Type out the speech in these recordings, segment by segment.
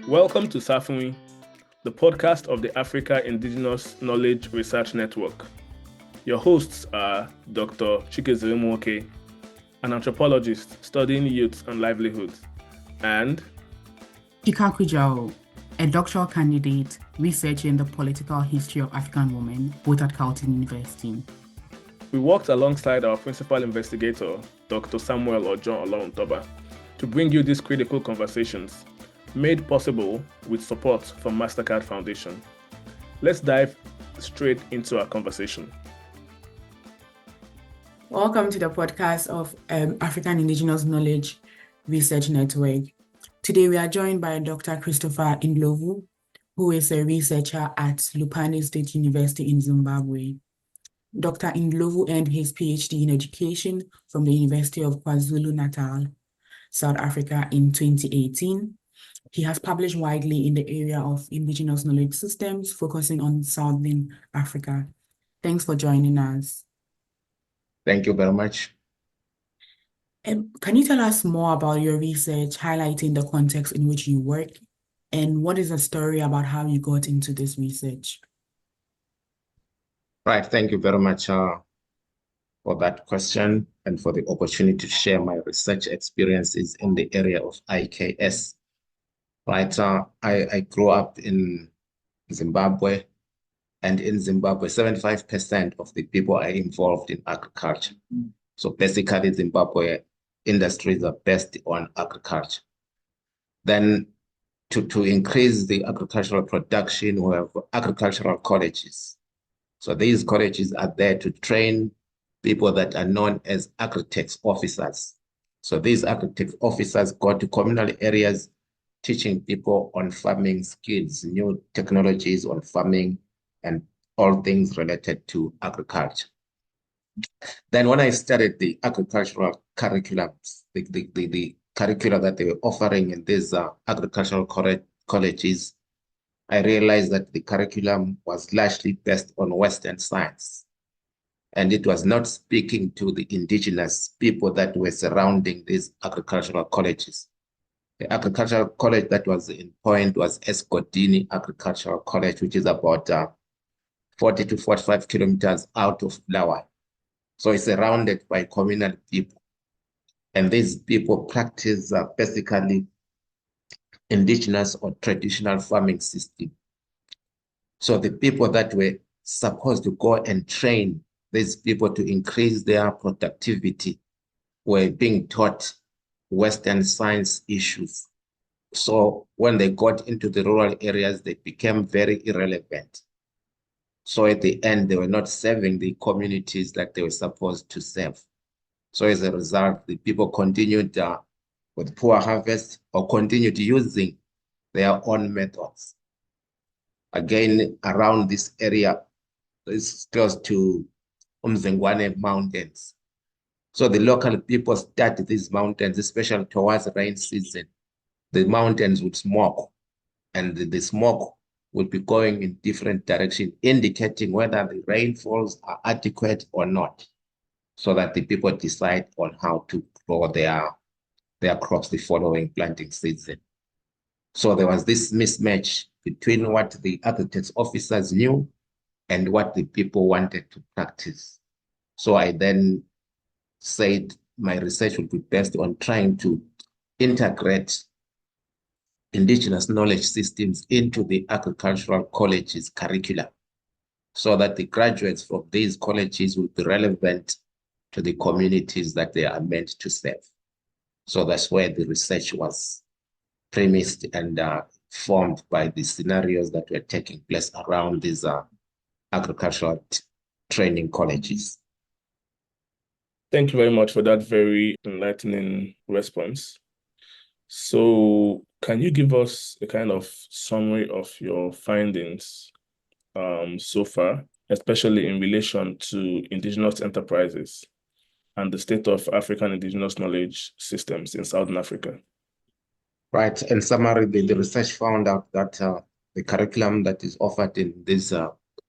Welcome to Safui, the podcast of the Africa Indigenous Knowledge Research Network. Your hosts are Dr. Chikezirim Nwoke, an anthropologist studying youth and livelihoods, and Sika Kudjawu, a doctoral candidate researching the political history of African women, both at Carleton University. We worked alongside our principal investigator, Dr. Samuel or John Oloruntoba, to bring you these critical conversations, made possible with support from MasterCard Foundation. Let's dive straight into our conversation. Welcome to the podcast of African Indigenous Knowledge Research Network. Today we are joined by Dr. Christopher Ndlovu, who is a researcher at Lupane State University in Zimbabwe. Dr. Ndlovu earned his PhD in education from the University of KwaZulu-Natal, South Africa in 2018. He has published widely in the area of Indigenous Knowledge Systems, focusing on Southern Africa. Thanks for joining us. Thank you very much. Can you tell us more about your research, highlighting the context in which you work, and what is the story about how you got into this research? Right, thank you very much for that question and for the opportunity to share my research experiences in the area of IKS. Right, I grew up in Zimbabwe, and in Zimbabwe, 75% of the people are involved in agriculture. So basically, Zimbabwe industries are based on agriculture. Then to increase the agricultural production, we have agricultural colleges. So these colleges are there to train people that are known as agri-tech officers. So these agri-tech officers go to communal areas teaching people on farming skills, new technologies on farming, and all things related to agriculture. Then when I studied the agricultural curriculums, the curricula that they were offering in these agricultural colleges, I realized that the curriculum was largely based on Western science. And it was not speaking to the indigenous people that were surrounding these agricultural colleges. The agricultural college that was in point was Eskodini Agricultural College, which is about 40 to 45 kilometers out of Bulawayo. So it's surrounded by communal people. And these people practice basically indigenous or traditional farming system. So the people that were supposed to go and train these people to increase their productivity were being taught Western science issues. So when they got into the rural areas, they became very irrelevant. So at the end, they were not serving the communities that they were supposed to serve. So as a result, the people continued with poor harvest or continued using their own methods. Again, around this area, it's close to Umzengwane Mountains. So the local people study these mountains, especially towards rain season. The mountains would smoke, and the smoke would be going in different directions, indicating whether the rainfalls are adequate or not, so that the people decide on how to grow their crops the following planting season. So there was this mismatch between what the agri-tech officers knew and what the people wanted to practice. So I then said my research would be based on trying to integrate indigenous knowledge systems into the agricultural colleges curricula, so that the graduates from these colleges will be relevant to the communities that they are meant to serve. So that's where the research was premised and formed by the scenarios that were taking place around these agricultural training colleges. Thank you very much for that very enlightening response. So can you give us a kind of summary of your findings so far, especially in relation to indigenous enterprises and the state of African indigenous knowledge systems in Southern Africa? Right. In summary, the research found out that the curriculum that is offered in these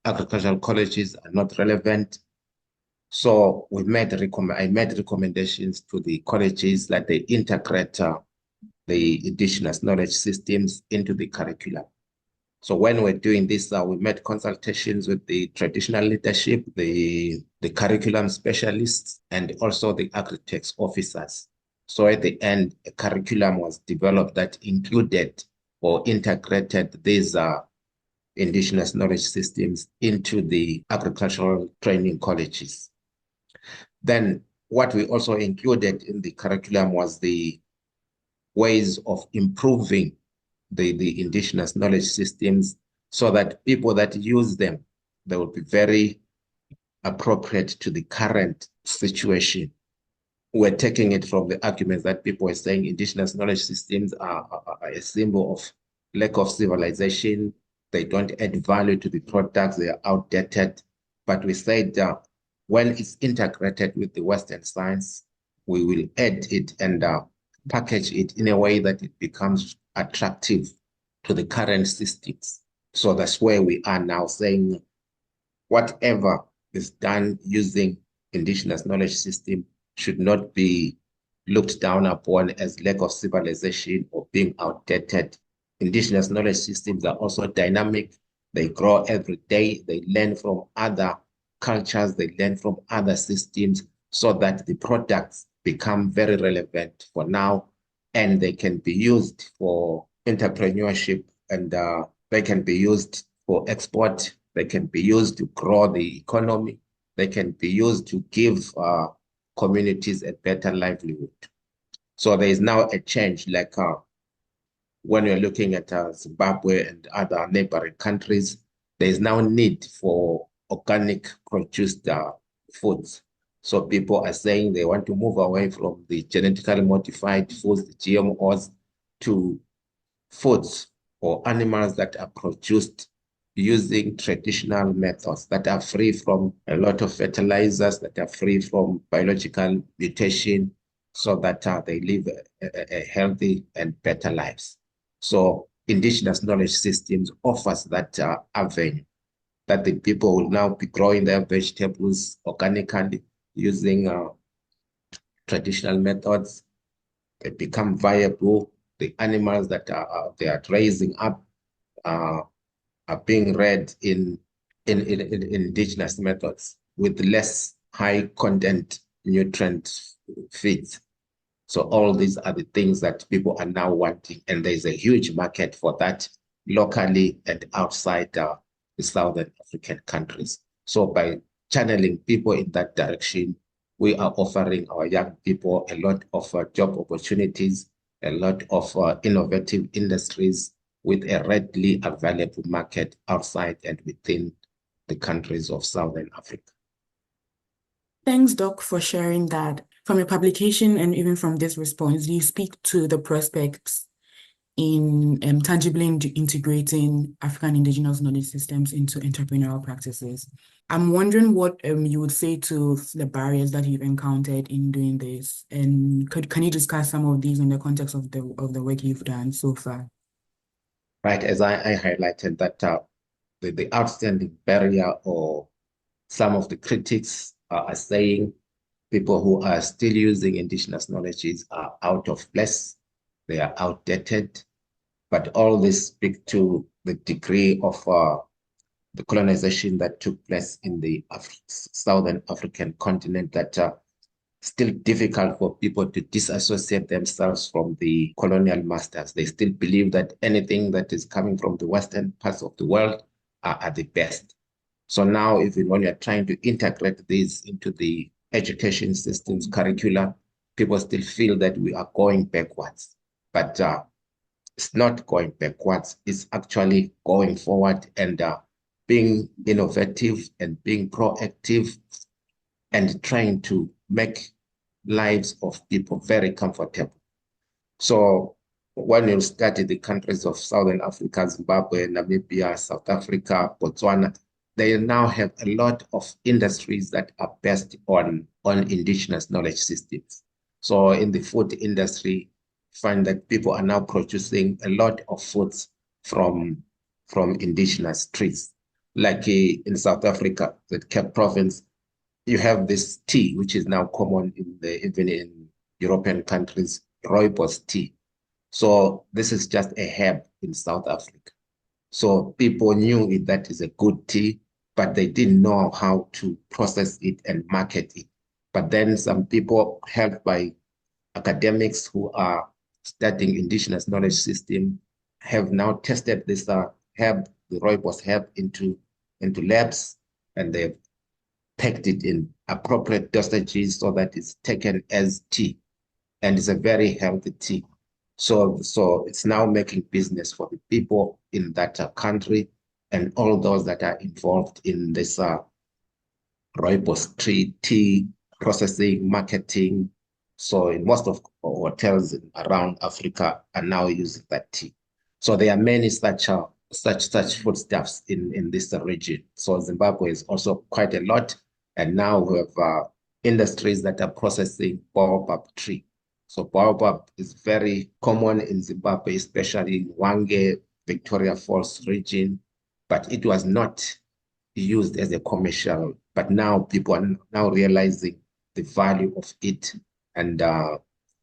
agricultural colleges are not relevant. So I made recommendations to the colleges that they integrate the indigenous knowledge systems into the curriculum. So when we're doing this, we made consultations with the traditional leadership, the curriculum specialists, and also the agri-tex officers. So at the end, a curriculum was developed that included or integrated these indigenous knowledge systems into the agricultural training colleges. Then what we also included in the curriculum was the ways of improving the indigenous knowledge systems so that people that use them, they will be very appropriate to the current situation. We're taking it from the arguments that people are saying indigenous knowledge systems are a symbol of lack of civilization. They don't add value to the products. They are outdated. But we said when it's integrated with the Western science, we will add it and package it in a way that it becomes attractive to the current systems. So that's where we are now saying whatever is done using indigenous knowledge system should not be looked down upon as lack of civilization or being outdated. Indigenous knowledge systems are also dynamic. They grow every day. They learn from other cultures. They learn from other systems so that the products become very relevant for now, and they can be used for entrepreneurship, and they can be used for export. They can be used to grow the economy. They can be used to give communities a better livelihood. So there is now a change, like when you're looking at Zimbabwe and other neighboring countries, there is now need for organic produced foods. So people are saying they want to move away from the genetically modified foods, the GMOs, to foods or animals that are produced using traditional methods that are free from a lot of fertilizers, that are free from biological mutation, so that they live a healthy and better lives. So indigenous knowledge systems offers that avenue, that the people will now be growing their vegetables organically using traditional methods. They become viable. The animals that they are raising up are being reared in indigenous methods with less high content nutrient feeds. So all these are the things that people are now wanting, and there's a huge market for that locally and outside the Southern African countries. So by channeling people in that direction, we are offering our young people a lot of job opportunities, a lot of innovative industries with a readily available market outside and within the countries of Southern Africa. Thanks, Doc, for sharing that. From your publication and even from this response, you speak to the prospects in tangibly integrating African indigenous knowledge systems into entrepreneurial practices. I'm wondering what you would say to the barriers that you've encountered in doing this, and can you discuss some of these in the context of the work you've done so far? Right, as I highlighted that the outstanding barrier, or some of the critics are saying people who are still using indigenous knowledges are out of place, they are outdated, but all this speak to the degree of the colonization that took place in the Southern African continent, that still difficult for people to disassociate themselves from the colonial masters. They still believe that anything that is coming from the Western parts of the world are the best. So now, even when you're trying to integrate these into the education systems curricula, people still feel that we are going backwards. But it's not going backwards. It's actually going forward and being innovative and being proactive and trying to make lives of people very comfortable. So when you study the countries of Southern Africa, Zimbabwe, Namibia, South Africa, Botswana, they now have a lot of industries that are based on indigenous knowledge systems. So in the food industry, find that people are now producing a lot of foods from indigenous trees. Like in South Africa, the Cape Province, you have this tea, which is now common even in European countries, rooibos tea. So this is just a herb in South Africa. So people knew it, that is a good tea, but they didn't know how to process it and market it. But then some people helped by academics who are studying indigenous knowledge system have now tested this herb, the rooibos herb, into labs, and they've packed it in appropriate dosages so that it's taken as tea, and it's a very healthy tea. So it's now making business for the people in that country and all those that are involved in this rooibos tree tea processing, marketing. So in most of hotels around Africa are now using that tea. So there are many such foodstuffs in this region. So Zimbabwe is also quite a lot, and now we have industries that are processing baobab tree. So baobab is very common in Zimbabwe, especially in Hwange, Victoria Falls region, but it was not used as a commercial. But now people are now realizing the value of it, and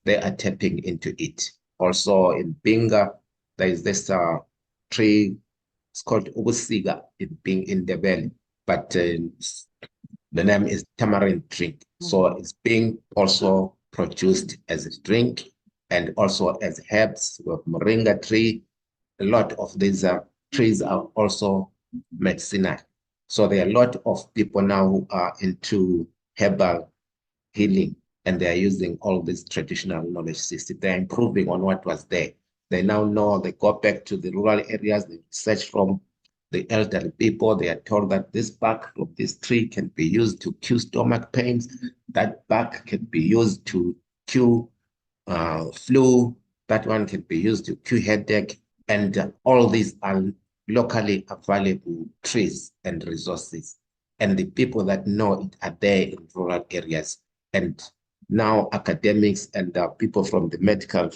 they are tapping into it. Also in Binga, there is this tree, it's called Ugusiga in the valley, but the name is tamarind drink. So it's being also produced as a drink and also as herbs with moringa tree. A lot of these trees are also medicinal. So there are a lot of people now who are into herbal healing, and they are using all these traditional knowledge systems. They're improving on what was there. They now know, they go back to the rural areas, they search from the elderly people. They are told that this bark of this tree can be used to cure stomach pains. That bark can be used to cure flu. That one can be used to cure headache. And all these are locally available trees and resources. And the people that know it are there in rural areas. And now academics and people from the medical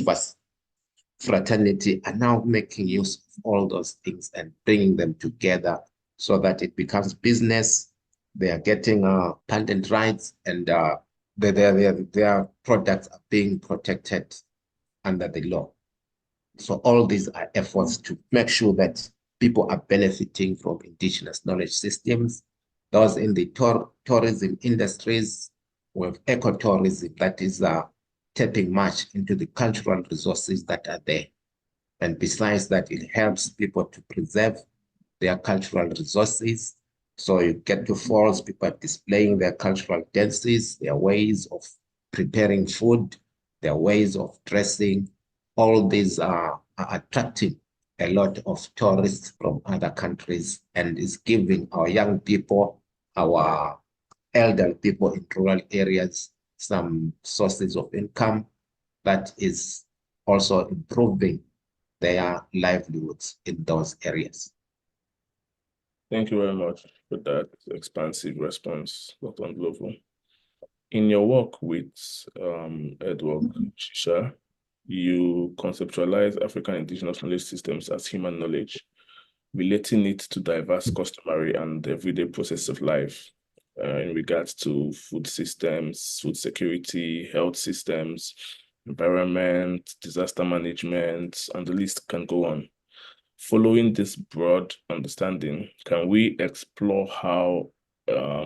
fraternity are now making use of all those things and bringing them together so that it becomes business. They are getting patent rights, and their products are being protected under the law. So all these are efforts to make sure that people are benefiting from indigenous knowledge systems. Those in the tourism industries, with ecotourism, that is tapping much into the cultural resources that are there. And besides that, it helps people to preserve their cultural resources. So you get to falls, people are displaying their cultural dances, their ways of preparing food, their ways of dressing. All these are attracting a lot of tourists from other countries, and is giving our young people, our elderly people in rural areas, some sources of income that is also improving their livelihoods in those areas. Thank you very much for that expansive response, Dr. Ndlovu. In your work with Edward Shisha, you conceptualize African Indigenous Knowledge Systems as human knowledge, relating it to diverse customary and everyday processes of life in regards to food systems, food security, health systems, environment, disaster management, and the list can go on. Following this broad understanding, can we explore how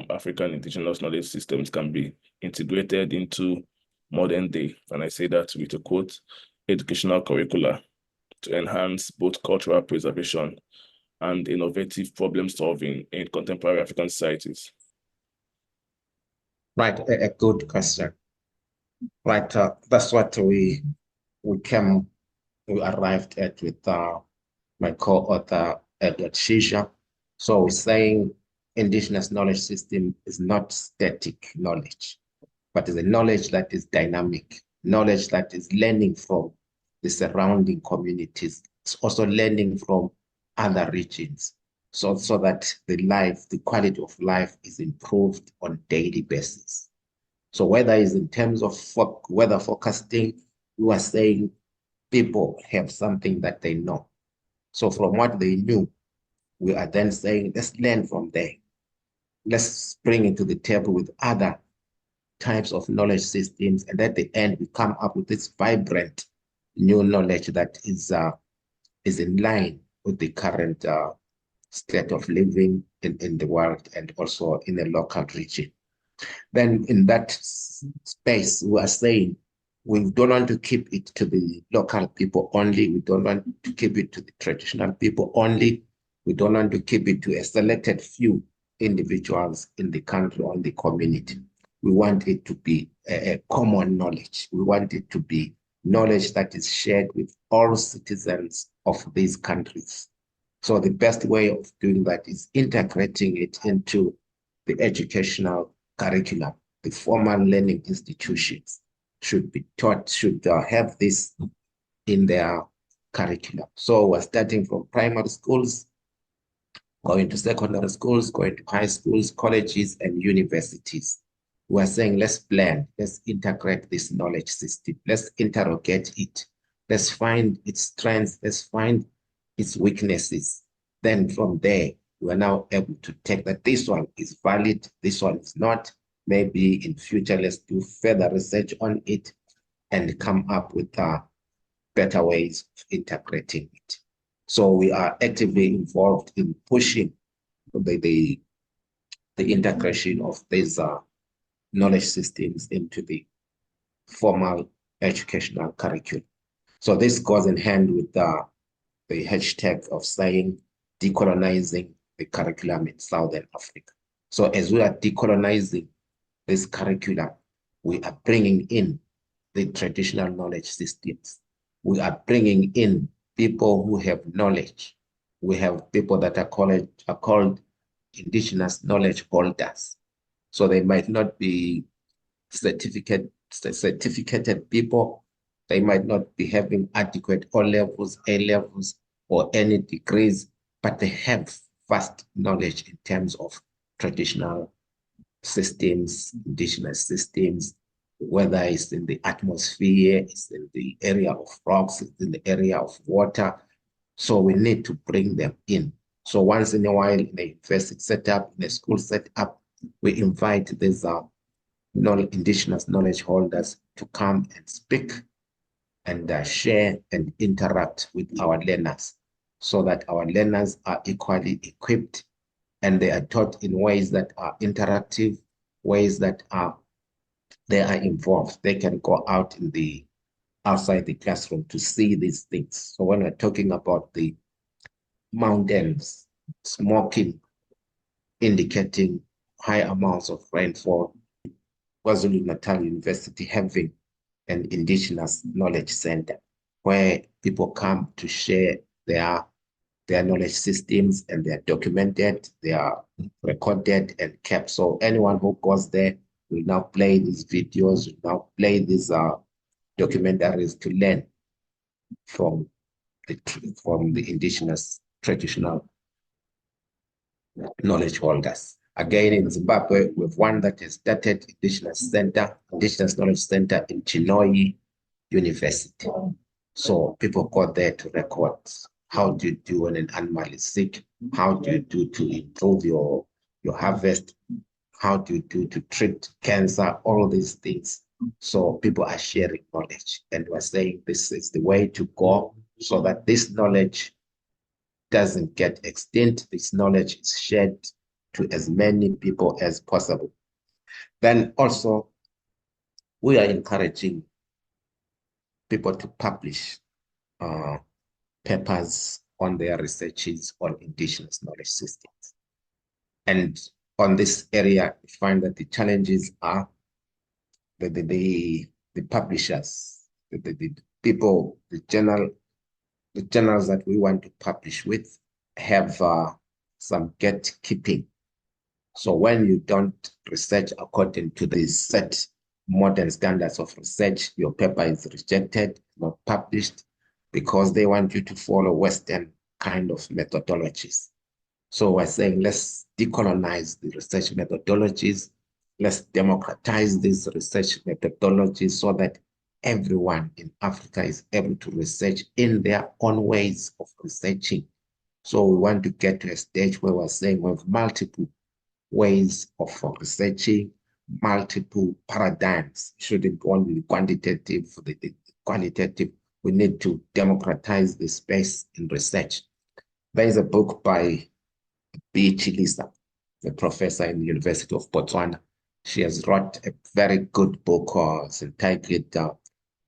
African Indigenous Knowledge Systems can be integrated into modern day, and I say that with a quote, educational curricula to enhance both cultural preservation and innovative problem solving in contemporary African societies? Right, a good question. Right, that's what we arrived at with my co-author Edward Shisha. So we're saying indigenous knowledge system is not static knowledge, but is a knowledge that is dynamic, knowledge that is learning from the surrounding communities. It's also learning from other regions, so that the quality of life is improved on a daily basis. So whether it's in terms of weather forecasting, you are saying people have something that they know. So from what they knew, we are then saying, let's learn from there. Let's bring it to the table with other types of knowledge systems. And at the end, we come up with this vibrant new knowledge that is in line with the current state of living in the world and also in a local region. Then in that space, we are saying we don't want to keep it to the local people only. We don't want to keep it to the traditional people only. We don't want to keep it to a selected few individuals in the country or in the community. We want it to be a common knowledge. We want it to be knowledge that is shared with all citizens of these countries. So the best way of doing that is integrating it into the educational curriculum. The formal learning institutions should be taught, should have this in their curriculum. So we're starting from primary schools, going to secondary schools, going to high schools, colleges, and universities. We're saying let's blend, let's integrate this knowledge system, let's interrogate it, let's find its strengths, let's find its weaknesses. Then from there, we're now able to take that this one is valid, this one is not. Maybe in future, let's do further research on it and come up with better ways of integrating it. So we are actively involved in pushing the integration of these knowledge systems into the formal educational curriculum. So this goes in hand with the hashtag of saying decolonizing the curriculum in Southern Africa. So as we are decolonizing this curriculum, we are bringing in the traditional knowledge systems. We are bringing in people who have knowledge. We have people that are called indigenous knowledge holders. So they might not be certificated people. They might not be having adequate O levels, A levels, or any degrees, but they have vast knowledge in terms of traditional systems, indigenous systems, whether it's in the atmosphere, it's in the area of rocks, it's in the area of water. So we need to bring them in. So once in a while, in a university setup, in a school setup, we invite these indigenous knowledge holders to come and speak and share and interact with our learners so that our learners are equally equipped and they are taught in ways that are interactive, ways that they are involved. They can go out in outside the classroom to see these things. So when we're talking about the mountains smoking, indicating high amounts of rainfall, KwaZulu-Natal University having an Indigenous Knowledge Center where people come to share their knowledge systems, and they are documented, they are recorded and kept. So anyone who goes there will now play these videos, will now play these documentaries to learn from the indigenous traditional knowledge holders. Again, in Zimbabwe, we've one that has started Indigenous Knowledge Center in Chinhoyi University. So people go there to record how do you do when an animal is sick, how do you do to improve your harvest, how do you do to treat cancer, all these things. So people are sharing knowledge, and we're saying this is the way to go so that this knowledge doesn't get extinct. This knowledge is shared to as many people as possible. Then also, we are encouraging people to publish papers on their researches on indigenous knowledge systems. And on this area, we find that the challenges are the publishers, the people, the journals that we want to publish with have some gatekeeping. So when you don't research according to the set modern standards of research, your paper is rejected, not published, because they want you to follow Western kind of methodologies. So we're saying let's decolonize the research methodologies, let's democratize these research methodologies so that everyone in Africa is able to research in their own ways of researching. So we want to get to a stage where we're saying we have multiple ways of researching, multiple paradigms. Shouldn't only be quantitative, the qualitative, we need to democratize the space in research. There is a book by B. Chilisa, a professor in the University of Botswana. She has wrote a very good book it's entitled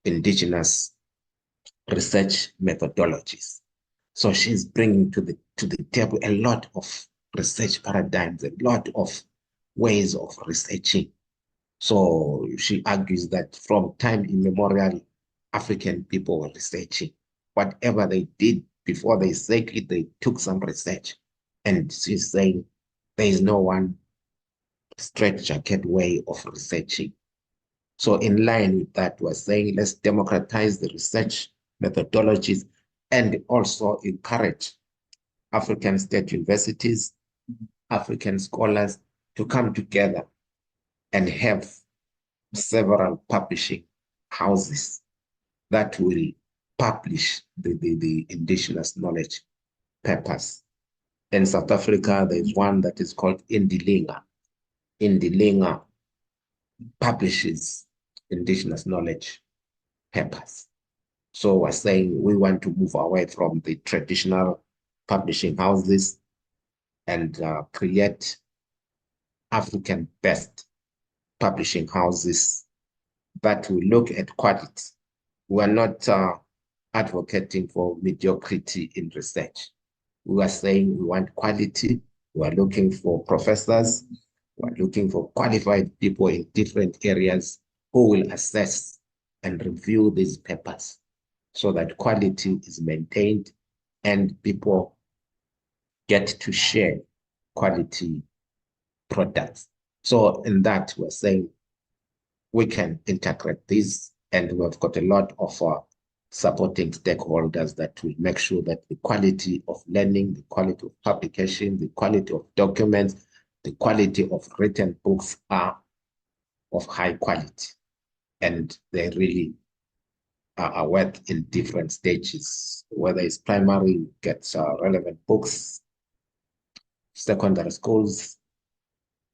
Indigenous Research Methodologies. So she's bringing to the table a lot of research paradigms, a lot of ways of researching. So she argues that from time immemorial, African people were researching. Whatever they did before they said it, they took some research. And she's saying there is no one straitjacket way of researching. So in line with that, we're saying let's democratize the research methodologies and also encourage African state universities, African scholars to come together and have several publishing houses that will publish the indigenous knowledge papers. In South Africa, there's one that is called Indilinga. Indilinga publishes indigenous knowledge papers. So we're saying we want to move away from the traditional publishing houses and create African-based publishing houses that will look at quality. We are not advocating for mediocrity in research. We are saying we want quality. We are looking for professors. We are looking for qualified people in different areas who will assess and review these papers so that quality is maintained and people get to share quality products. So in that, we're saying we can integrate this, and we've got a lot of supporting stakeholders that will make sure that the quality of learning, the quality of publication, the quality of documents, the quality of written books are of high quality. And they really are worked in different stages, whether it's primary, gets relevant books, secondary schools,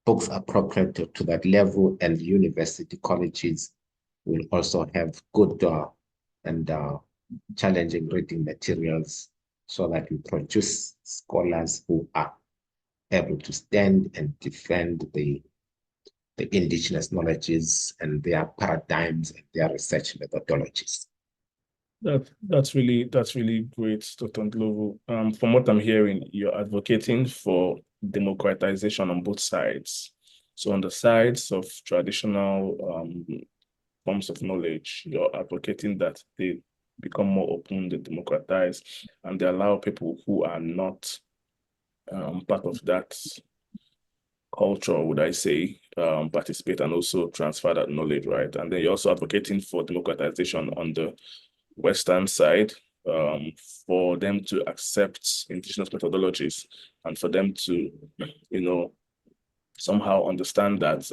books appropriate to that level, and university colleges will also have good and challenging reading materials so that we produce scholars who are able to stand and defend the indigenous knowledges and their paradigms and their research methodologies. That's really great, Dr. Ndlovu. From what I'm hearing, you're advocating for democratization on both sides. So on the sides of traditional forms of knowledge, you're advocating that they become more open, they democratize, and they allow people who are not part of that culture, would I say, participate and also transfer that knowledge, right? And then you're also advocating for democratization on the Western side, for them to accept indigenous methodologies and for them to, somehow understand that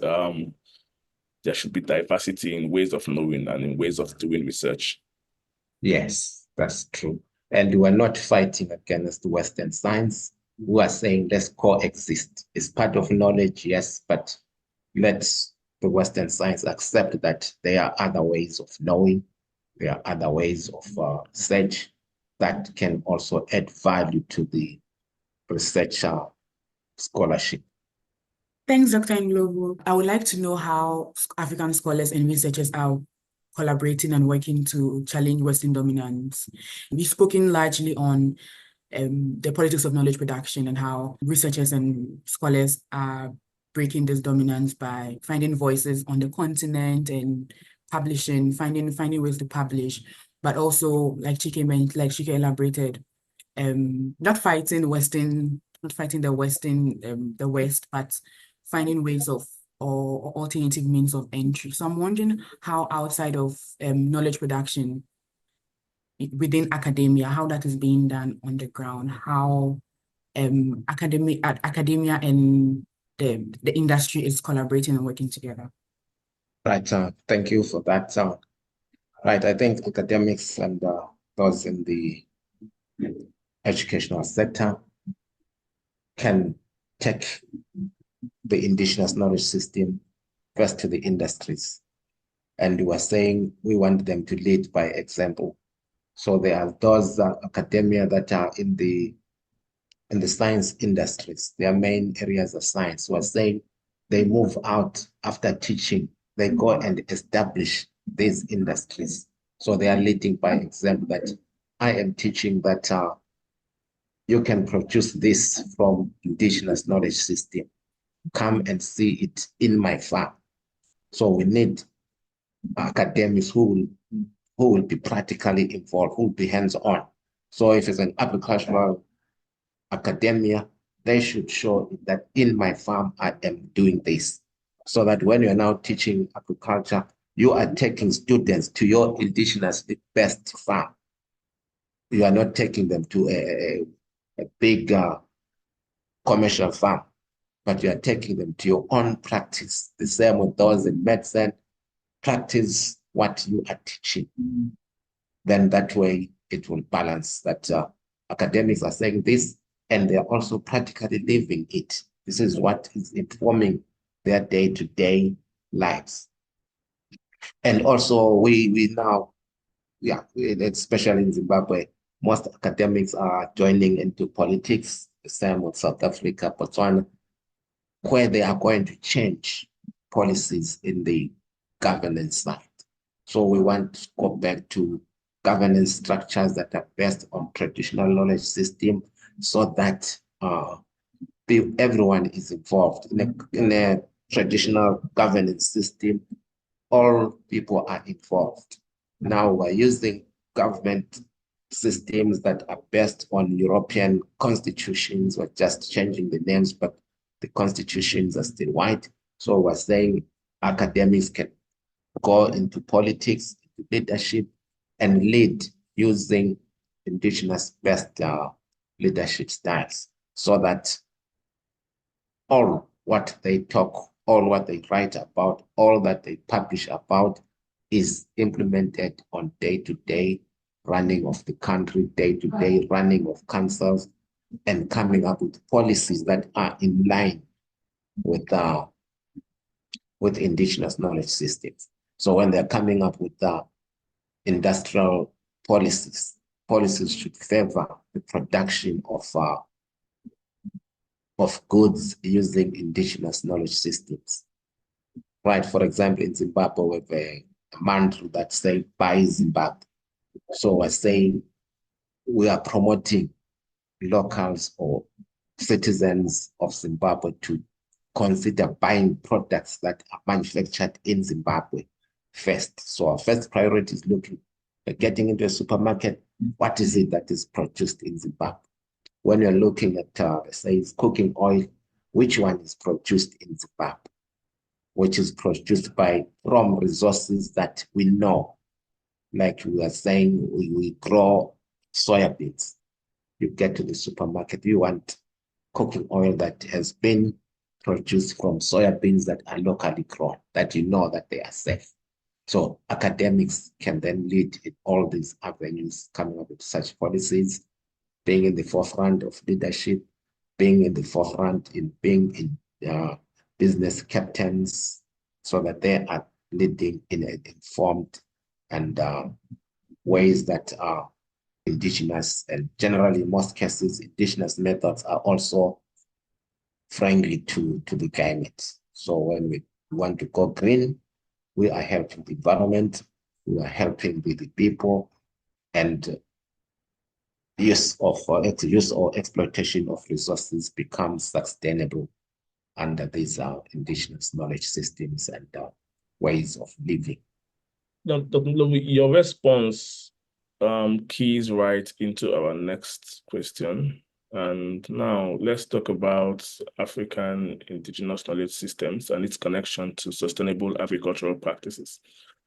there should be diversity in ways of knowing and in ways of doing research. Yes, that's true. And we're not fighting against Western science. We are saying let's coexist. It's part of knowledge, yes, but let's the Western science accept that there are other ways of knowing. There are other ways of research that can also add value to the researcher scholarship. Thanks, Dr. Ndlovu. I would like to know how African scholars and researchers are collaborating and working to challenge Western dominance. We've spoken largely on the politics of knowledge production and how researchers and scholars are breaking this dominance by finding voices on the continent and publishing, finding ways to publish, but also like Chike elaborated, not fighting the West, but finding ways of or alternative means of entry. So I'm wondering how outside of knowledge production within academia, how that is being done on the ground, how academia and the industry is collaborating and working together. Right, thank you for that. Right, I think academics and those in the educational sector can take the indigenous knowledge system first to the industries. And we are saying we want them to lead by example. So there are those academia that are in the science industries, their main areas of science, who are saying they move out after teaching, they go and establish these industries. So they are leading by example that I am teaching that you can produce this from indigenous knowledge system. Come and see it in my farm. So we need academics who will be practically involved, who will be hands-on. So if it's an agricultural academia, they should show that in my farm I am doing this. So that when you're now teaching agriculture, you are taking students to your indigenous best farm. You are not taking them to a big commercial farm, but you are taking them to your own practice. The same with those in medicine, practice what you are teaching. Then that way it will balance that academics are saying this, and they're also practically living it. This is what is informing their day-to-day lives. And also we now, especially in Zimbabwe, most academics are joining into politics, the same with South Africa, Botswana, where they are going to change policies in the governance side. So we want to go back to governance structures that are based on traditional knowledge system, so that everyone is involved. In a traditional governance system, all people are involved. Now we're using government systems that are based on European constitutions. We're just changing the names, but the constitutions are still white. So we're saying academics can go into politics, into leadership, and lead using indigenous-based leadership styles, so that all what they talk, all what they write about, all that they publish about is implemented on day-to-day running of the country, day-to-day running of councils, and coming up with policies that are in line with indigenous knowledge systems. So when they're coming up with industrial policies, policies should favor the production of goods using indigenous knowledge systems. Right, for example, in Zimbabwe, we have a mantra that says, buy Zimbabwe. So we're saying we are promoting locals or citizens of Zimbabwe to consider buying products that are manufactured in Zimbabwe first. So our first priority is looking at getting into a supermarket. What is it that is produced in Zimbabwe? When you're looking at, say, cooking oil, which one is produced in Zimbabwe? Which is produced from resources that we know. Like we are saying, we grow soybeans. You get to the supermarket, you want cooking oil that has been produced from soybeans that are locally grown, that you know that they are safe. So academics can then lead in all these avenues, coming up with such policies, being in the forefront of leadership, being in the forefront in being in business captains, so that they are leading in an informed and ways that are indigenous, and generally in most cases, indigenous methods are also friendly to the climate. So when we want to go green, we are helping the environment, we are helping the people, and use or exploitation of resources becomes sustainable under these indigenous knowledge systems and ways of living. Dr. Ndlovu, your response keys right into our next question. And now let's talk about African indigenous knowledge systems and its connection to sustainable agricultural practices,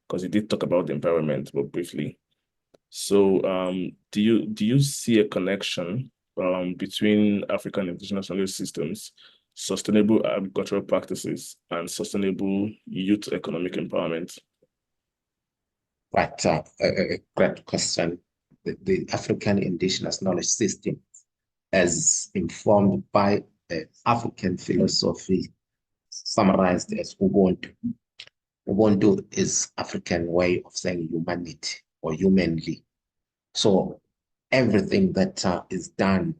because you did talk about the environment, but briefly. So do you see a connection between African indigenous knowledge systems, sustainable agricultural practices, and sustainable youth economic empowerment? Right, a great question. The African indigenous knowledge system, as informed by African philosophy, summarized as Ubuntu. Ubuntu is African way of saying humanity or humanly. So everything that is done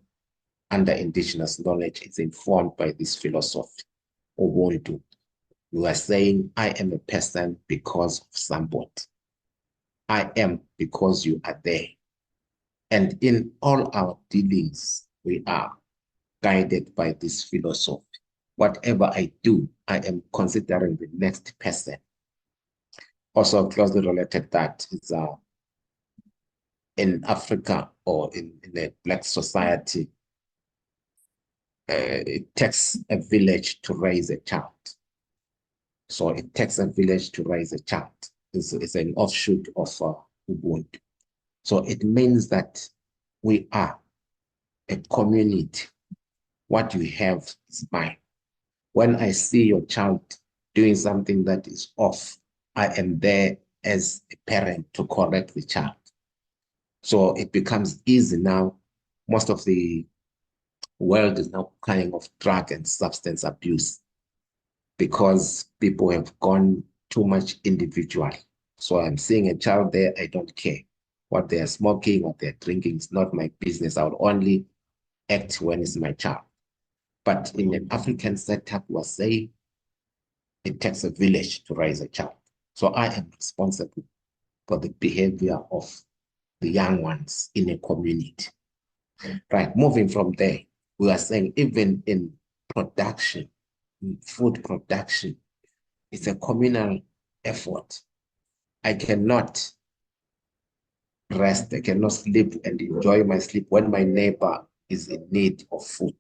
under indigenous knowledge is informed by this philosophy, Ubuntu. You are saying, I am a person because of somebody. I am because you are there. And in all our dealings, we are guided by this philosophy. Whatever I do, I am considering the next person. Also closely related that is in Africa or in a Black society, it takes a village to raise a child. So it takes a village to raise a child. It's an offshoot of Ubuntu. So it means that we are a community. What you have is mine. When I see your child doing something that is off, I am there as a parent to correct the child. So it becomes easy now. Most of the world is now kind of drug and substance abuse because people have gone too much individual. So I'm seeing a child there, I don't care. What they are smoking, what they're drinking is not my business. I would only act when it's my child. But in an African setup, we're saying it takes a village to raise a child. So I am responsible for the behavior of the young ones in a community. Right, moving from there, we are saying even in production, in food production, it's a communal effort. I cannot rest, I cannot sleep and enjoy my sleep when my neighbor is in need of food.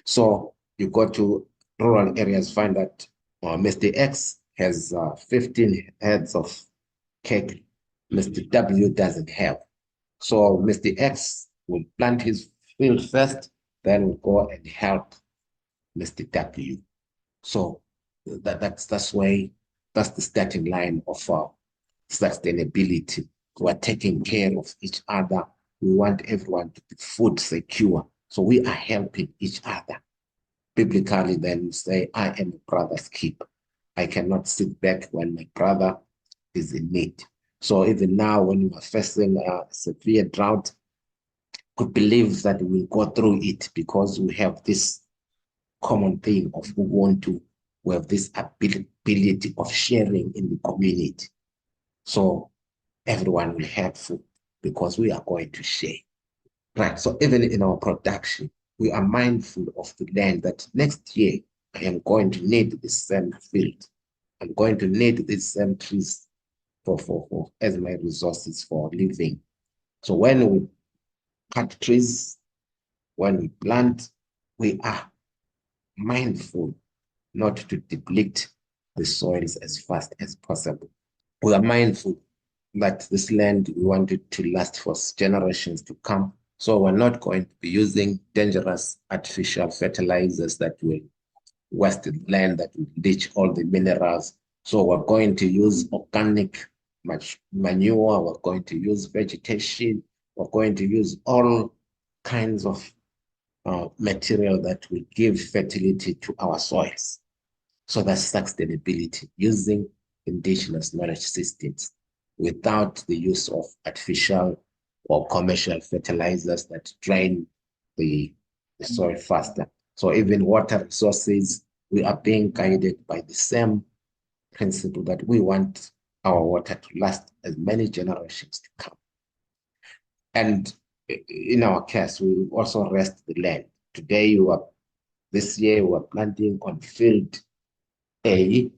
So you go to rural areas, find that Mr. X has 15 heads of cake, Mr. W doesn't have. So Mr. X will plant his field first, then will go and help Mr. W. So that's the starting line of sustainability. We're taking care of each other. We want everyone to be food secure. So we are helping each other. Biblically, then we say, I am a brother's keeper. I cannot sit back when my brother is in need. So even now, when we are facing a severe drought, could believe that we'll go through it because we have this common thing of we want to, we have this ability of sharing in the community. So everyone will have food because we are going to share. Right. So even in our production, we are mindful of the land that next year I am going to need the same field. I'm going to need these same trees for as my resources for living. So when we cut trees, when we plant, we are mindful not to deplete the soils as fast as possible. We are mindful that this land, we want it to last for generations to come. So we're not going to be using dangerous artificial fertilizers that will waste the land, that will leach all the minerals. So we're going to use organic manure, we're going to use vegetation, we're going to use all kinds of material that will give fertility to our soils. So that's sustainability, using indigenous knowledge systems without the use of artificial or commercial fertilizers that drain the soil faster. So even water resources, we are being guided by the same principle that we want our water to last as many generations to come. And in our case, we also rest the land. Today, this year, we're planting on field A.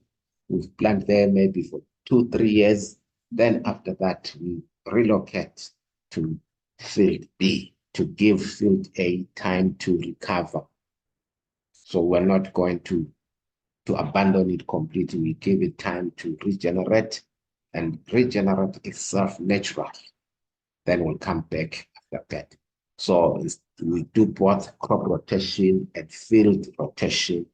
We've planted there maybe for 2-3 years. Then after that, we relocate to field B to give field A time to recover. So we're not going to abandon it completely. We give it time to regenerate and regenerate itself naturally. Then we'll come back after that. So we do both crop rotation and field rotation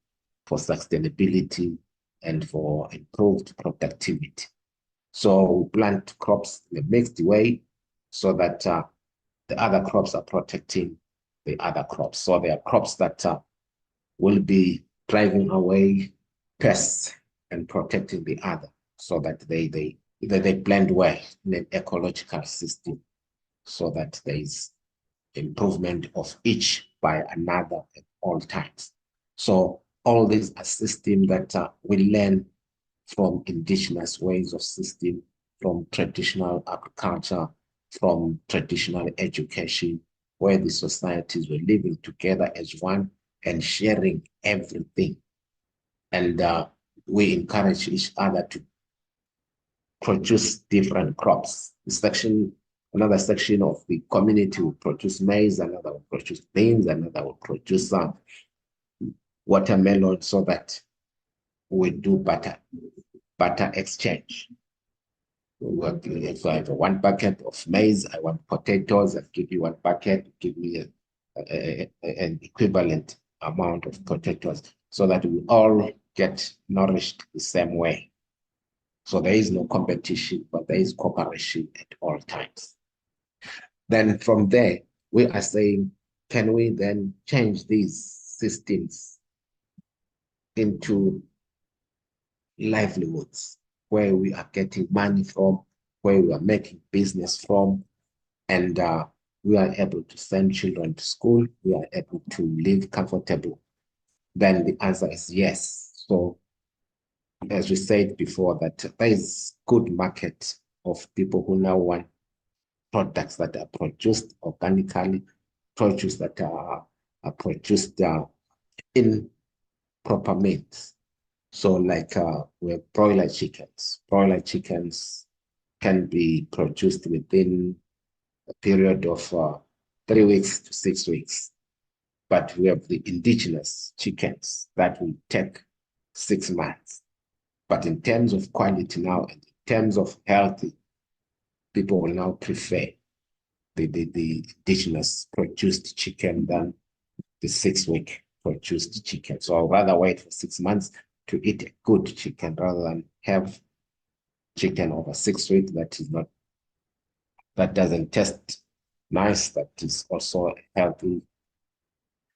for sustainability and for improved productivity. So we plant crops in a mixed way so that the other crops are protecting the other crops. So there are crops that will be driving away pests and protecting the other so that they blend well in an ecological system. so that there is improvement of each by another at all times. So all these are systems that we learn from indigenous ways of system, from traditional agriculture, from traditional education, where the societies were living together as one and sharing everything. And we encourage each other to produce different crops. Another section of the community will produce maize, another will produce beans, another will produce watermelon, so that we do butter exchange. If I have 1 bucket of maize, I want potatoes, I'll give you 1 bucket, give me an equivalent amount of potatoes, so that we all get nourished the same way. So there is no competition, but there is cooperation at all times. Then from there, we are saying, can we then change these systems into livelihoods, where we are getting money from, where we are making business from, and we are able to send children to school, we are able to live comfortable? Then the answer is yes. So as we said before, that there is good market of people who now want products that are produced organically, produce that are produced in proper means. So like we have broiler chickens. Broiler chickens can be produced within a period of 3 weeks to 6 weeks. But we have the indigenous chickens that will take 6 months. But in terms of quality now, and in terms of healthy, people will now prefer the indigenous produced chicken than the 6-week produced chicken. So I'd rather wait for 6 months to eat a good chicken rather than have chicken over 6 weeks that doesn't taste nice, that is also a healthy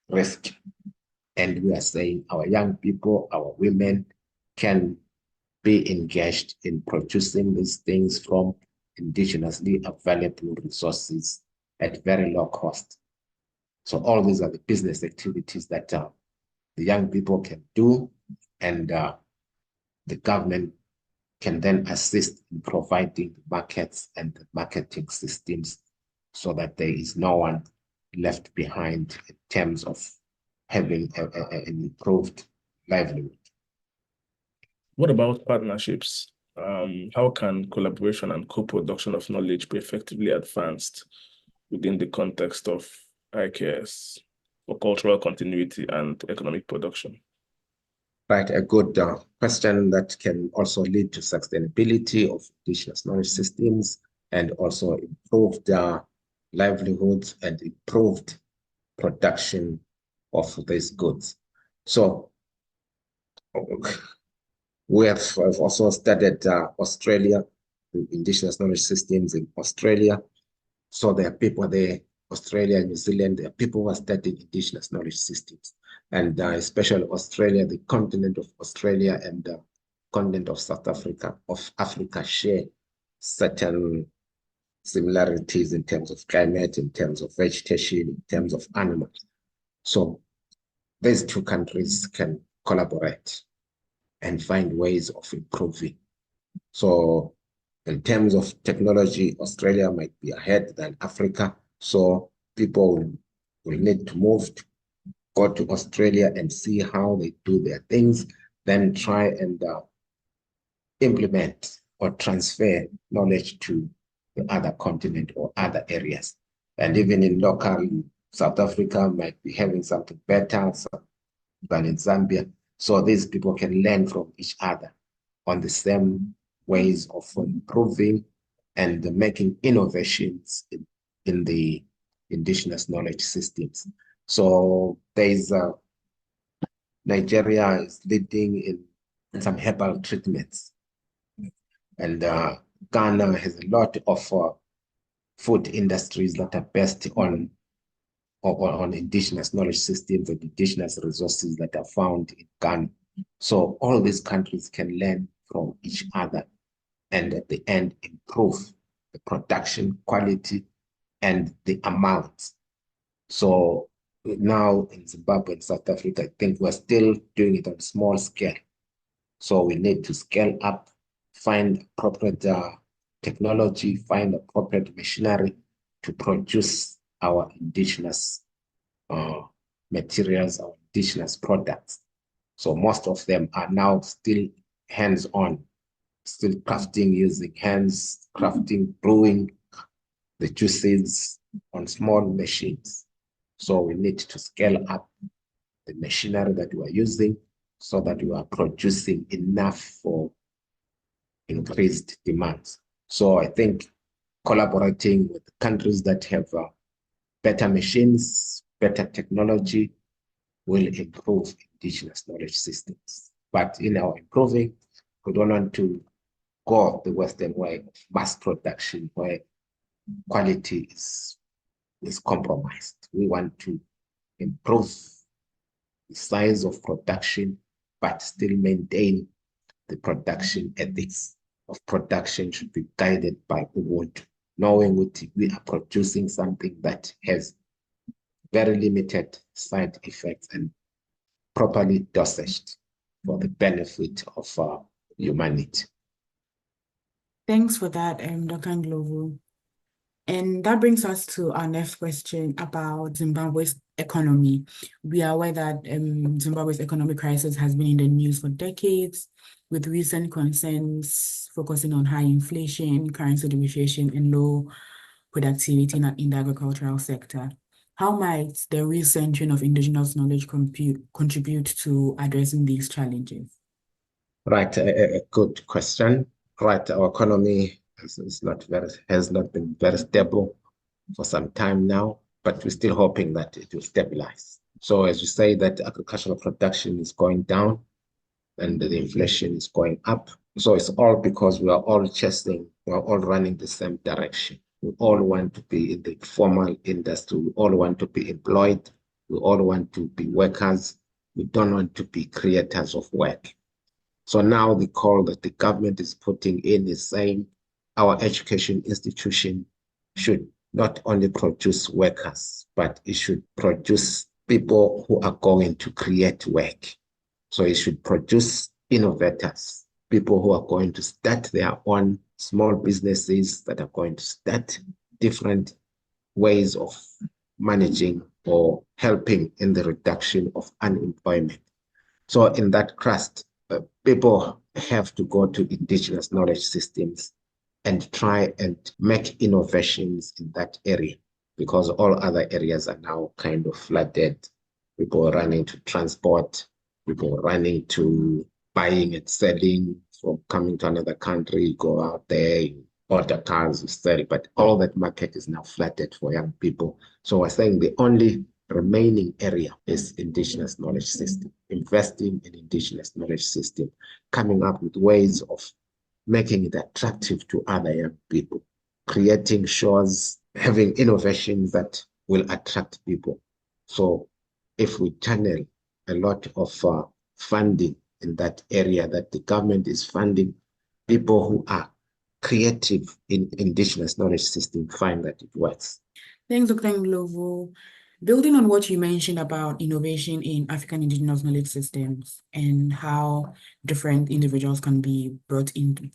risk. And we are saying our young people, our women can be engaged in producing these things from indigenously available resources at very low cost. So all these are the business activities that the young people can do, and the government can then assist in providing the markets and the marketing systems, so that there is no one left behind in terms of having an improved livelihood. What about partnerships? How can collaboration and co-production of knowledge be effectively advanced within the context of IKS for cultural continuity and economic production? Right, a good question that can also lead to sustainability of indigenous knowledge systems, and also improved livelihoods and improved production of these goods. So we have also studied Australia, the indigenous knowledge systems in Australia. So there are people there, Australia, New Zealand, there are people who are studying indigenous knowledge systems. And especially Australia, the continent of Australia and the continent of South Africa, share certain similarities in terms of climate, in terms of vegetation, in terms of animals. So these two countries can collaborate and find ways of improving. So in terms of technology, Australia might be ahead than Africa. So people will need to go to Australia and see how they do their things, then try and implement or transfer knowledge to the other continent or other areas. And even in local, South Africa might be having something better than in Zambia. So these people can learn from each other on the same ways of improving and making innovations in the indigenous knowledge systems. So there's Nigeria is leading in some herbal treatments, and Ghana has a lot of food industries that are based on indigenous knowledge systems and indigenous resources that are found in Ghana. So all these countries can learn from each other, and at the end improve the production quality and the amount. So now in Zimbabwe and South Africa, I think we're still doing it on a small scale. So we need to scale up, find appropriate technology, find appropriate machinery to produce our indigenous materials, our indigenous products. So most of them are now still hands-on, still crafting using hands, crafting, brewing the juices on small machines. So we need to scale up the machinery that we are using so that we are producing enough for increased demands. So I think collaborating with countries that have better machines, better technology will improve indigenous knowledge systems. But in our improving, we don't want to go the Western way of mass production where quality is compromised. We want to improve the size of production, but still maintain the production ethics of production should be guided by Ubuntu, knowing we are producing something that has very limited side effects and properly dosaged for the benefit of humanity. Thanks for that, Dr. Ndlovu. And that brings us to our next question about Zimbabwe's economy. We are aware that Zimbabwe's economic crisis has been in the news for decades, with recent concerns focusing on high inflation, currency depreciation, and low productivity in the agricultural sector. How might the recentering of indigenous knowledge contribute to addressing these challenges? Right, a good question. Right, our economy has not been very stable for some time now, but we're still hoping that it will stabilize. So as you say, that agricultural production is going down and the inflation is going up. So it's all because we are all running the same direction. We all want to be in the formal industry. We all want to be employed. We all want to be workers. We don't want to be creators of work. So now the call that the government is putting in is saying our education institution should not only produce workers, but it should produce people who are going to create work. So it should produce innovators, people who are going to start their own small businesses, that are going to start different ways of managing or helping in the reduction of unemployment. So in that crust, people have to go to indigenous knowledge systems and try and make innovations in that area, because all other areas are now kind of flooded. People are running to transport, people are running to buying and selling, from coming to another country, you go out there, you order cars, you sell, but all that market is now flooded for young people. So we're saying the only remaining area is indigenous knowledge system, investing in indigenous knowledge system, coming up with ways of making it attractive to other young people, creating shows, having innovations that will attract people. So if we channel a lot of funding in that area, that the government is funding people who are creative in indigenous knowledge system, find that it works. Thanks, Dr. Ndlovu. Building on what you mentioned about innovation in African indigenous knowledge systems and how different individuals can be brought into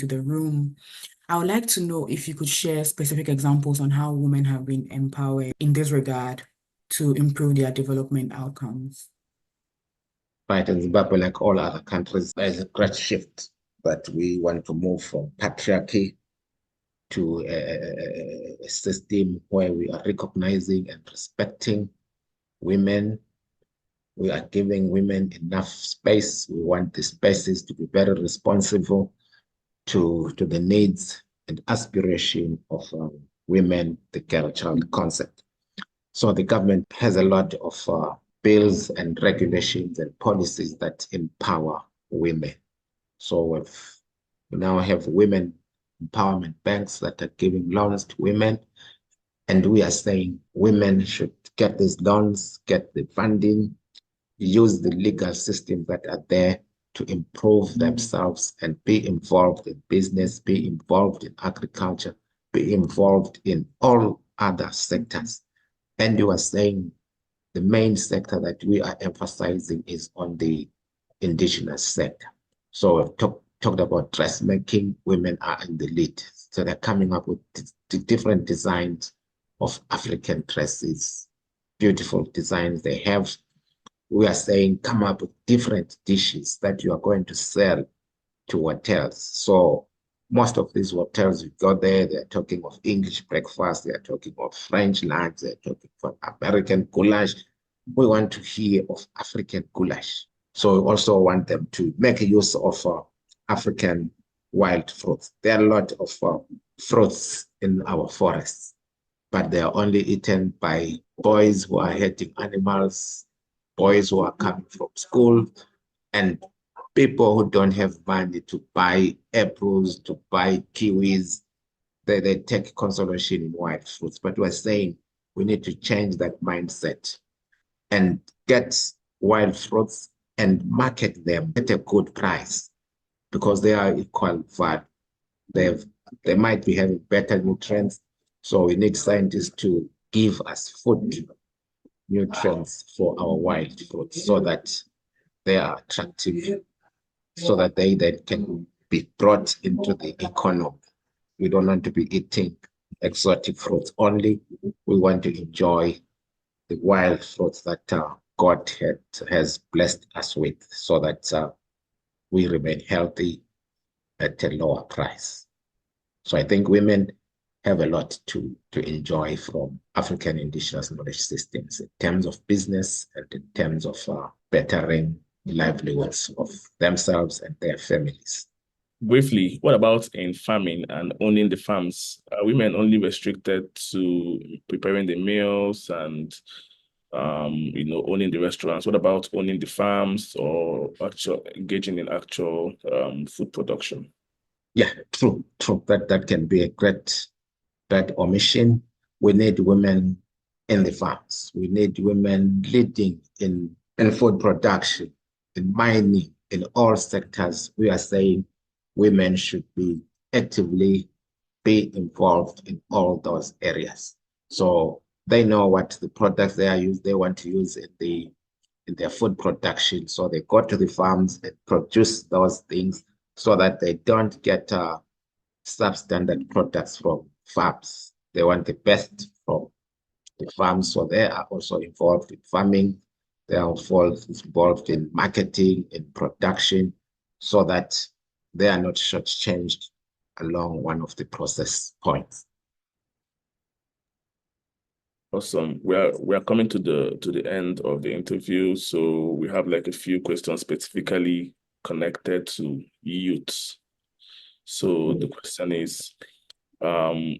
the room, I would like to know if you could share specific examples on how women have been empowered in this regard to improve their development outcomes. Right, in Zimbabwe, like all other countries, there's a great shift that we want to move from patriarchy to a system where we are recognizing and respecting women. We are giving women enough space. We want the spaces to be very responsive to the needs and aspiration of women, the girl-child concept. So the government has a lot of bills and regulations and policies that empower women. So we now have women empowerment banks that are giving loans to women. And we are saying women should get these loans, get the funding, use the legal systems that are there to improve themselves and be involved in business, be involved in agriculture, be involved in all other sectors. And you are saying the main sector that we are emphasizing is on the indigenous sector. So we've talked about dressmaking. Women are in the lead. So they're coming up with different designs of African dresses, beautiful designs they have. We are saying come up with different dishes that you are going to sell to hotels. So most of these hotels you go there, they're talking of English breakfast, they're talking of French lunch, they're talking of American goulash. We want to hear of African goulash. So we also want them to make use of African wild fruits. There are a lot of fruits in our forests, but they are only eaten by boys who are herding animals, boys who are coming from school, and people who don't have money to buy apples, to buy kiwis. They take consolation in wild fruits. But we're saying we need to change that mindset and get wild fruits and market them at a good price, because they are equal value. They might be having better nutrients. So we need scientists to give us food nutrients for our wild fruits so that they are attractive, so that they then can be brought into the economy. We don't want to be eating exotic fruits only. We want to enjoy the wild fruits that God has blessed us with, so that we remain healthy at a lower price. So I think women have a lot to enjoy from African Indigenous Knowledge Systems in terms of business and in terms of bettering livelihoods of themselves and their families. Briefly, what about in farming and owning the farms? Are women only restricted to preparing the meals and owning the restaurants? What about owning the farms or engaging in actual food production? Yeah, true. That can be a great omission. We need women in the farms. We need women leading in food production, in mining, in all sectors. We are saying women should be actively be involved in all those areas. So they know what the products they want to use in their food production. So they go to the farms and produce those things so that they don't get substandard products from farms. They want the best from the farms. So they are also involved in farming. They are involved in marketing, in production, so that they are not shortchanged along one of the process points. Awesome. We are coming to the end of the interview, so we have like a few questions specifically connected to youth. So the question is,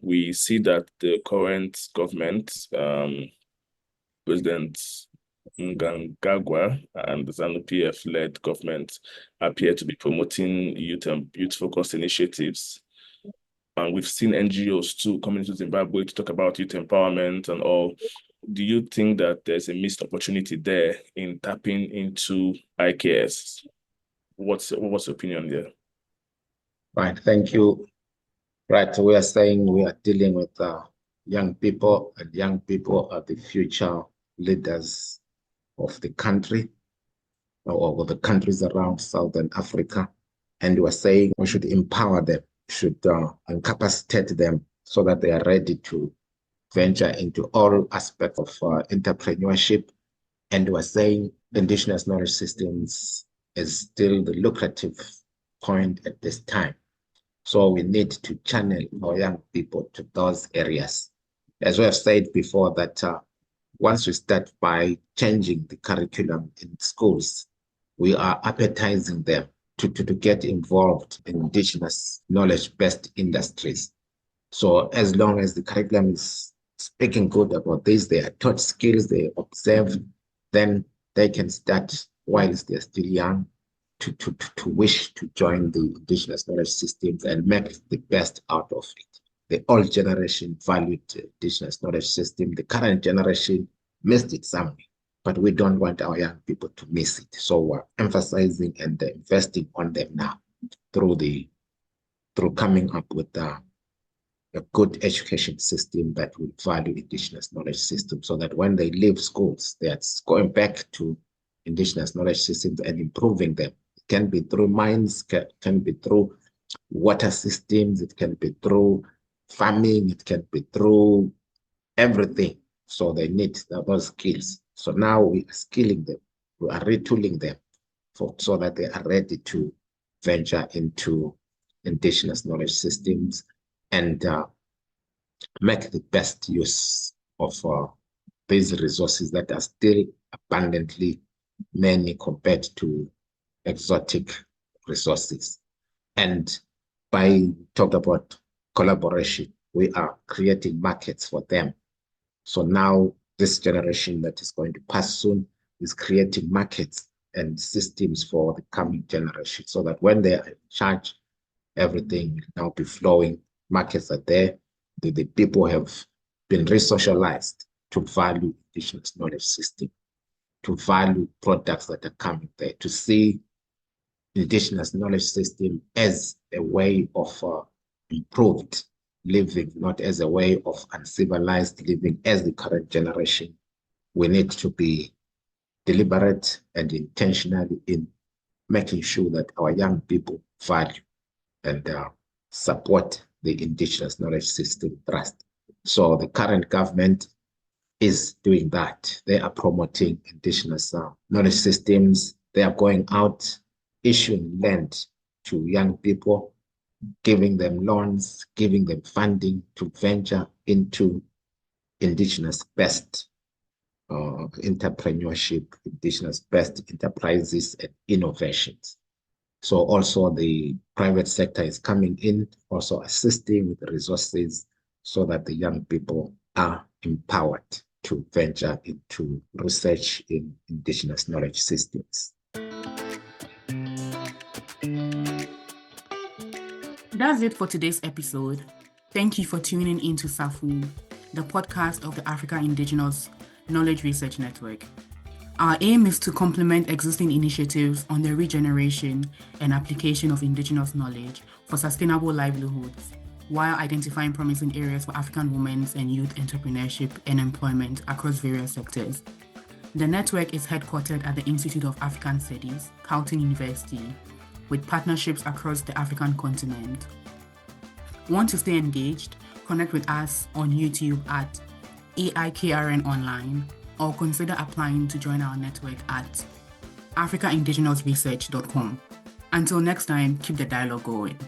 we see that the current government, President Mnangagwa and the ZANU-PF-led government appear to be promoting youth-focused initiatives. And we've seen NGOs too coming to Zimbabwe to talk about youth empowerment and all. Do you think that there's a missed opportunity there in tapping into IKS? What's your opinion there? Right, thank you. Right, we are saying we are dealing with young people, and young people are the future leaders of the country or the countries around Southern Africa. And we are saying we should empower them, should incapacitate them so that they are ready to venture into all aspects of entrepreneurship. And we're saying Indigenous Knowledge Systems is still the lucrative point at this time. So we need to channel our young people to those areas. As we have said before, that once we start by changing the curriculum in schools, we are appetizing them to get involved in Indigenous knowledge-based industries. So as long as the curriculum is speaking good about this, they are taught skills, they observe, then they can start whilst they're still young to wish to join the Indigenous Knowledge Systems and make the best out of it. The old generation valued Indigenous Knowledge System. The current generation missed it somewhere, but we don't want our young people to miss it. So we're emphasizing and investing on them now through coming up with a good education system that will value Indigenous knowledge systems, so that when they leave schools, they are going back to Indigenous knowledge systems and improving them. It can be through mines, can be through water systems, it can be through farming, it can be through everything. So they need those skills. So now we are skilling them, we are retooling them so that they are ready to venture into Indigenous knowledge systems and make the best use of these resources that are still abundantly many compared to exotic resources. And by talk about collaboration, we are creating markets for them. So now this generation that is going to pass soon is creating markets and systems for the coming generation, so that when they are in charge, everything will now be flowing. Markets are there. The people have been re-socialized to value Indigenous knowledge system, to value products that are coming there, to see Indigenous knowledge system as a way of improved living, not as a way of uncivilized living as the current generation. We need to be deliberate and intentional in making sure that our young people value and support the Indigenous knowledge system trust. So the current government is doing that. They are promoting Indigenous knowledge systems. They are going out, issuing land to young people, giving them loans, giving them funding to venture into Indigenous-based entrepreneurship, Indigenous-based enterprises and innovations. So also the private sector is coming in, also assisting with the resources so that the young people are empowered to venture into research in Indigenous knowledge systems. That's it for today's episode. Thank you for tuning in to Safui, the podcast of the Africa Indigenous Knowledge Research Network. Our aim is to complement existing initiatives on the regeneration and application of Indigenous knowledge for sustainable livelihoods, while identifying promising areas for African women's and youth entrepreneurship and employment across various sectors. The network is headquartered at the Institute of African Studies, Carleton University, with partnerships across the African continent. Want to stay engaged? Connect with us on YouTube at AIKRN Online, or consider applying to join our network at africaindigenousresearch.com. Until next time, keep the dialogue going.